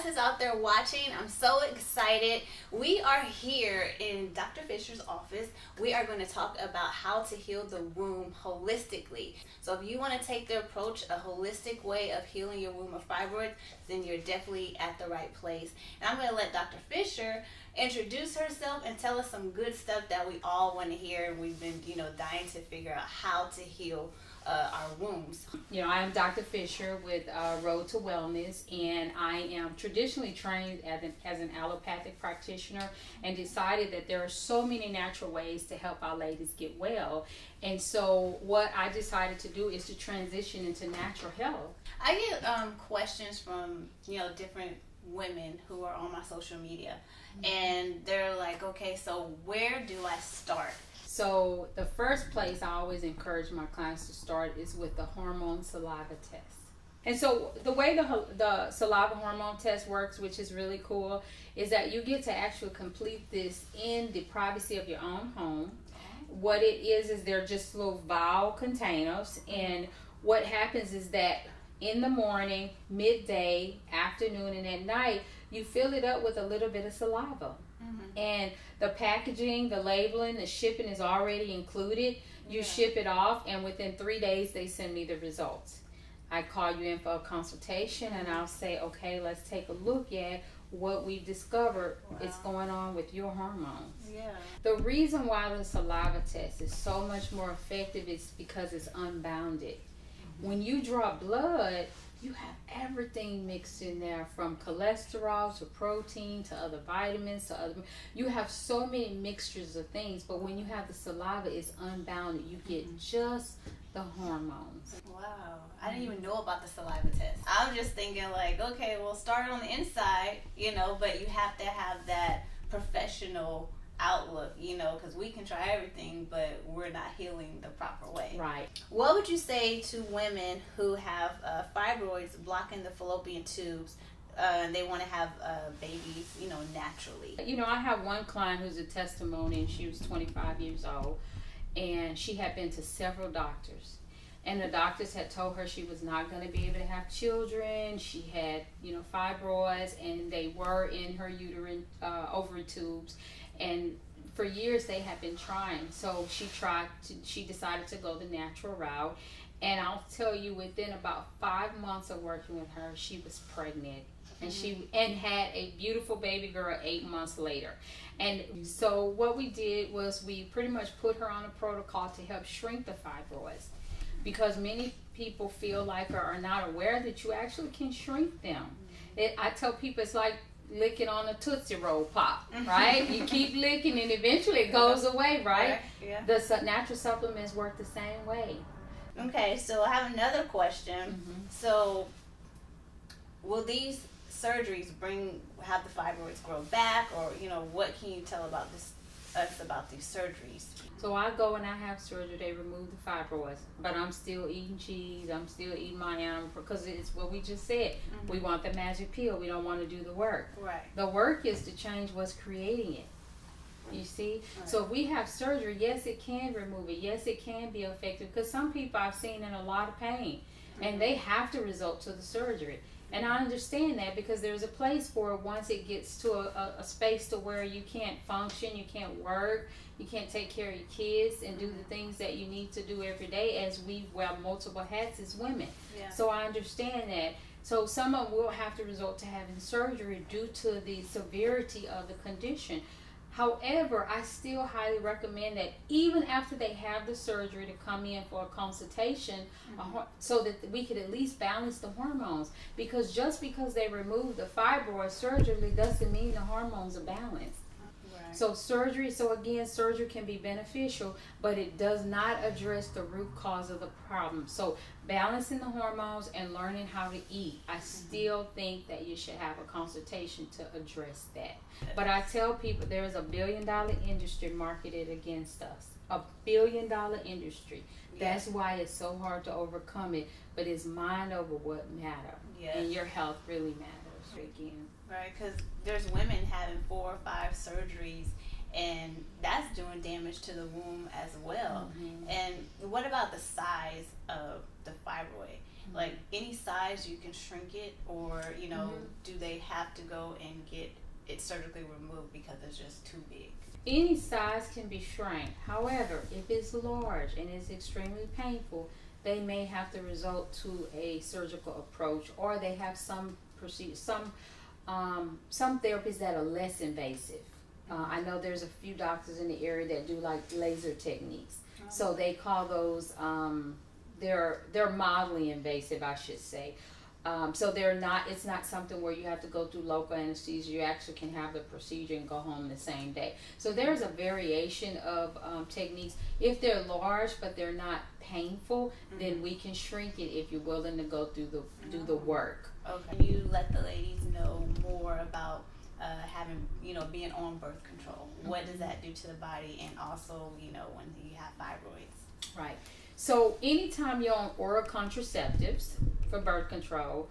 guys that's out there watching. I'm so excited. We are here in Dr. Fisher's office. We are going to talk about how to heal the womb holistically. So if you want to take the approach, a holistic way of healing your womb of fibroids, then you're definitely at the right place. And I'm going to let Dr. Fisher introduce herself and tell us some good stuff that we all want to hear. We've been, dying to figure out how to heal our wombs. I am Dr. Fisher with Road to Wellness, and I am traditionally trained as an allopathic practitioner and decided that there are so many natural ways to help our ladies get well. And so what I decided to do is to transition into natural health. I get questions from, different women who are on my social media, and they're like, okay, so where do I start? So the first place I always encourage my clients to start is with the hormone saliva test. And so the way the saliva hormone test works, which is really cool, is that you get to actually complete this in the privacy of your own home. What it is they're just little vial containers, and what happens is that in the morning, midday, afternoon, and at night, you fill it up with a little bit of saliva. And the packaging, the labeling, the shipping is already included. You ship it off, and within 3 days, they send me the results. I call you in for a consultation, and I'll say, okay, let's take a look at what we've discovered is going on with your hormones. The reason why the saliva test is so much more effective is because it's unbounded. When you draw blood, you have everything mixed in there, from cholesterol to protein to other vitamins you have so many mixtures of things. But when you have the saliva, it's unbounded. You get just the hormones. Wow, I didn't even know about the saliva test. I'm just thinking like, okay, we'll start on the inside, but you have to have that professional outlook, because we can try everything, but we're not healing the proper way. Right. What would you say to women who have fibroids blocking the fallopian tubes and they want to have babies, naturally? I have one client who's a testimony, and she was 25 years old, and she had been to several doctors. And the doctors had told her she was not going to be able to have children. She had, fibroids, and they were in her uterine ovary tubes. And for years they had been trying. So she decided to go the natural route. And I'll tell you, within about 5 months of working with her, she was pregnant. And she had a beautiful baby girl 8 months later. And so what we did was we pretty much put her on a protocol to help shrink the fibroids, because many people feel like or are not aware that you actually can shrink them. I tell people it's like licking on a Tootsie Roll pop, right? You keep licking and eventually it goes away, right? Yeah. The natural supplements work the same way. Okay, so I have another question. So will these surgeries have the fibroids grow back, or what can you tell about us about these surgeries? So I go and I have surgery, they remove the fibroids, but I'm still eating cheese, I'm still eating my animal, because it's what we just said. We want the magic pill, we don't want to do the work. Right. The work is to change what's creating it. You see? Right. So if we have surgery, yes, it can remove it, yes, it can be effective, because some people I've seen in a lot of pain, and they have to resort to the surgery. And I understand that, because there's a place for it once it gets to a space to where you can't function, you can't work, you can't take care of your kids and do the things that you need to do every day, as we wear multiple hats as women. So I understand that. So some of them will have to resort to having surgery due to the severity of the condition. However, I still highly recommend that even after they have the surgery, to come in for a consultation so that we could at least balance the hormones. Because just because they remove the fibroid surgically doesn't mean the hormones are balanced. So surgery can be beneficial, but it does not address the root cause of the problem. So balancing the hormones and learning how to eat, I still think that you should have a consultation to address that. But I tell people there is a $1 billion industry marketed against us. $1 billion industry. That's why it's so hard to overcome it. But it's mind over what matters. And your health really matters again. Right, because there's women having 4 or 5 surgeries, and that's doing damage to the womb as well. And what about the size of the fibroid? Like any size you can shrink it, or do they have to go and get it surgically removed because it's just too big? Any size can be shrank. However, if it's large and it's extremely painful, they may have to resort to a surgical approach, or they have some therapies that are less invasive. I know there's a few doctors in the area that do like laser techniques. So they call those they're mildly invasive, I should say. So it's not something where you have to go through local anesthesia. You actually can have the procedure and go home the same day. So there's a variation of techniques. If they're large but they're not painful, then we can shrink it if you're willing to go through do the work. Okay. Can you let the ladies know more about having, being on birth control? What does that do to the body, and also, when you have fibroids? Right. So anytime you're on oral contraceptives for birth control,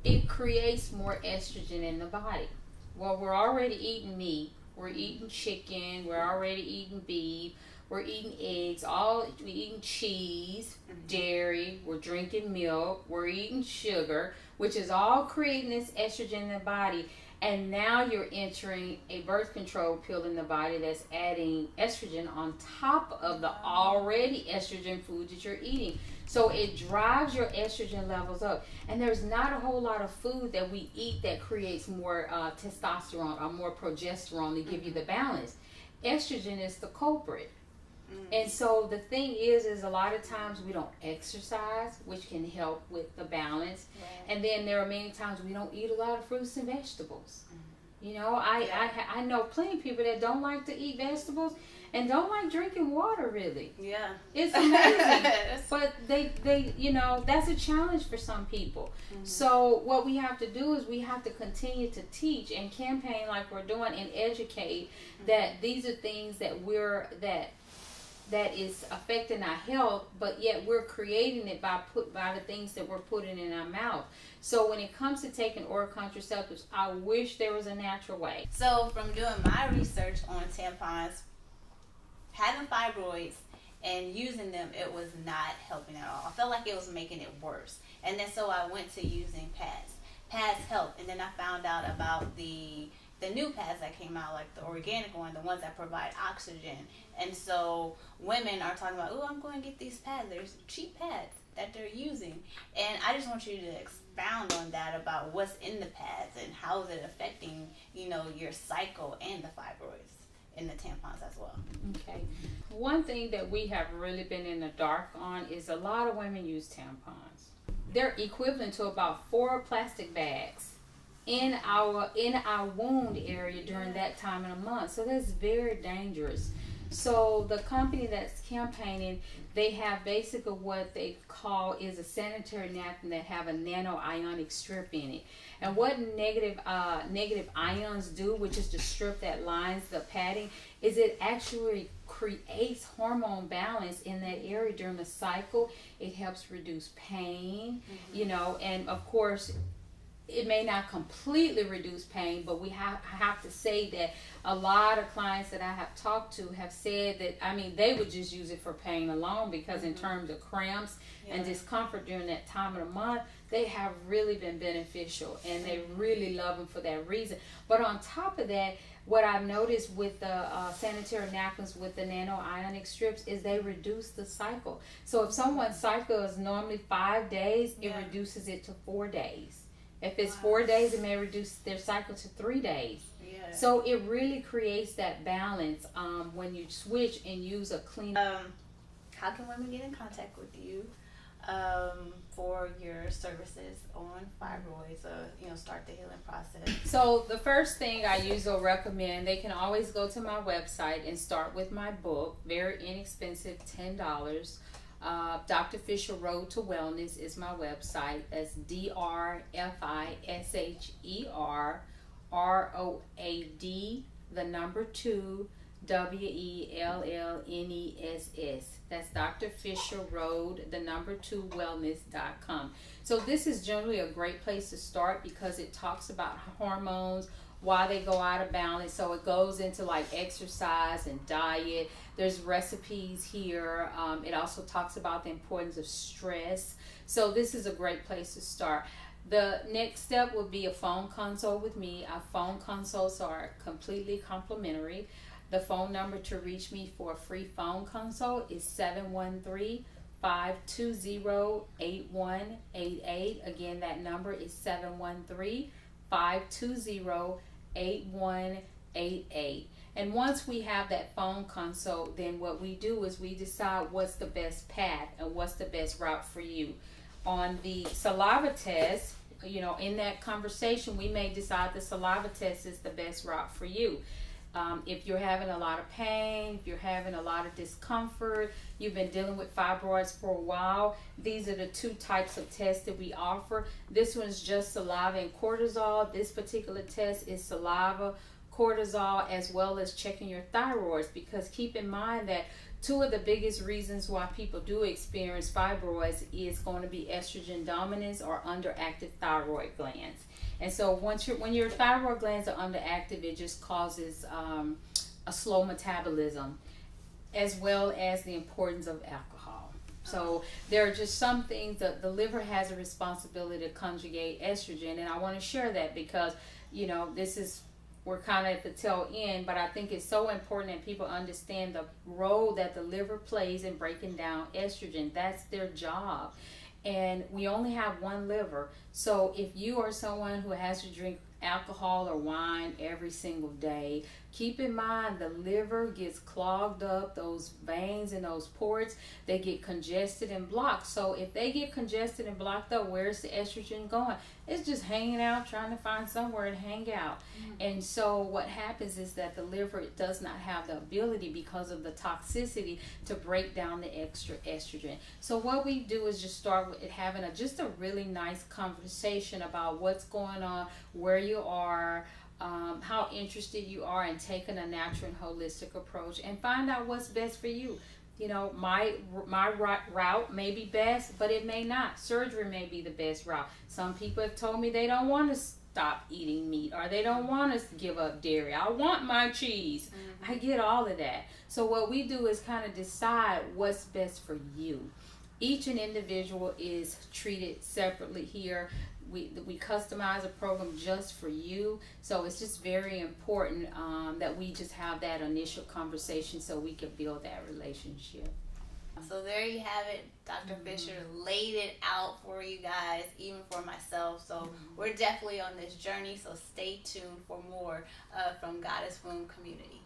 it creates more estrogen in the body. Well, we're already eating meat, we're eating chicken, we're already eating beef, we're eating eggs, we're eating cheese, dairy, we're drinking milk, we're eating sugar, which is all creating this estrogen in the body. And now you're entering a birth control pill in the body that's adding estrogen on top of the already estrogen food that you're eating. So it drives your estrogen levels up. And there's not a whole lot of food that we eat that creates more testosterone or more progesterone to give you the balance. Estrogen is the culprit. And so the thing is a lot of times we don't exercise, which can help with the balance. Right. And then there are many times we don't eat a lot of fruits and vegetables. I know plenty of people that don't like to eat vegetables and don't like drinking water, really. Yeah. It's amazing. But they that's a challenge for some people. So what we have to do is we have to continue to teach and campaign like we're doing and educate that these are things that is affecting our health, but yet we're creating it by the things that we're putting in our mouth. So when it comes to taking oral contraceptives, I wish there was a natural way. So from doing my research on tampons, having fibroids and using them, it was not helping at all. I felt like it was making it worse. And then so I went to using pads. Pads help, and then I found out about the new pads that came out, like the organic one, the ones that provide oxygen. And so women are talking about, I'm going to get these pads. There's cheap pads that they're using. And I just want you to expound on that, about what's in the pads and how is it affecting, your cycle and the fibroids in the tampons as well. Okay. One thing that we have really been in the dark on is a lot of women use tampons. They're equivalent to about 4 plastic bags in our wound area during that time of the month. So that's very dangerous. So the company that's campaigning, they have basically what they call is a sanitary napkin that have a nano-ionic strip in it. And what negative ions do, which is the strip that lines the padding, is it actually creates hormone balance in that area during the cycle. It helps reduce pain, and of course, it may not completely reduce pain, but we have to say that a lot of clients that I have talked to have said that, they would just use it for pain alone, because in terms of cramps and discomfort during that time of the month, they have really been beneficial, and they really love them for that reason. But on top of that, what I've noticed with the sanitary napkins with the nano-ionic strips is they reduce the cycle. So if someone's cycle is normally 5 days, it reduces it to 4 days. If it's 4 days, it may reduce their cycle to 3 days. Yeah. So it really creates that balance when you switch and use a clean. How can women get in contact with you for your services on fibroids, start the healing process? So the first thing I usually recommend, they can always go to my website and start with my book, very inexpensive, $10. Dr. Fisher Road to Wellness is my website. That's DrFisher ROAD 2 WELLNESS. That's Dr. Fisher Road, the number 2 wellness.com. So this is generally a great place to start because it talks about hormones, why they go out of balance. So it goes into like exercise and diet. There's recipes here. It also talks about the importance of stress. So this is a great place to start. The next step would be a phone consult with me. Our phone consults are completely complimentary. The phone number to reach me for a free phone consult is 713-520-8188. Again, that number is 713-520-8188. And once we have that phone consult, then what we do is we decide what's the best path and what's the best route for you. On the saliva test, in that conversation, we may decide the saliva test is the best route for you. If you're having a lot of pain, if you're having a lot of discomfort, you've been dealing with fibroids for a while, these are the 2 types of tests that we offer. This one's just saliva and cortisol. This particular test is saliva, cortisol, as well as checking your thyroids, because keep in mind that 2 of the biggest reasons why people do experience fibroids is going to be estrogen dominance or underactive thyroid glands. And so when your thyroid glands are underactive, it just causes a slow metabolism, as well as the importance of alcohol. So there are just some things that the liver has a responsibility to conjugate estrogen, and I want to share that because we're kind of at the tail end, but I think it's so important that people understand the role that the liver plays in breaking down estrogen. That's their job. And we only have one liver. So if you are someone who has to drink alcohol or wine every single day, keep in mind the liver gets clogged up, those veins and those ports, they get congested and blocked. So if they get congested and blocked up, where's the estrogen going? It's just hanging out, trying to find somewhere to hang out. And so what happens is that the liver does not have the ability, because of the toxicity, to break down the extra estrogen. So what we do is just start with having just a really nice conversation about what's going on, where you are, how interested you are in taking a natural and holistic approach, and find out what's best for you. My route may be best, but it may not. Surgery may be the best route. Some people have told me they don't want to stop eating meat, or they don't want to give up dairy. I want my cheese. I get all of that. So what we do is kind of decide what's best for you. Each individual is treated separately here. We customize a program just for you. So it's just very important that we just have that initial conversation so we can build that relationship. So there you have it. Dr. Fisher laid it out for you guys, even for myself. So we're definitely on this journey. So stay tuned for more from Goddess Womb Community.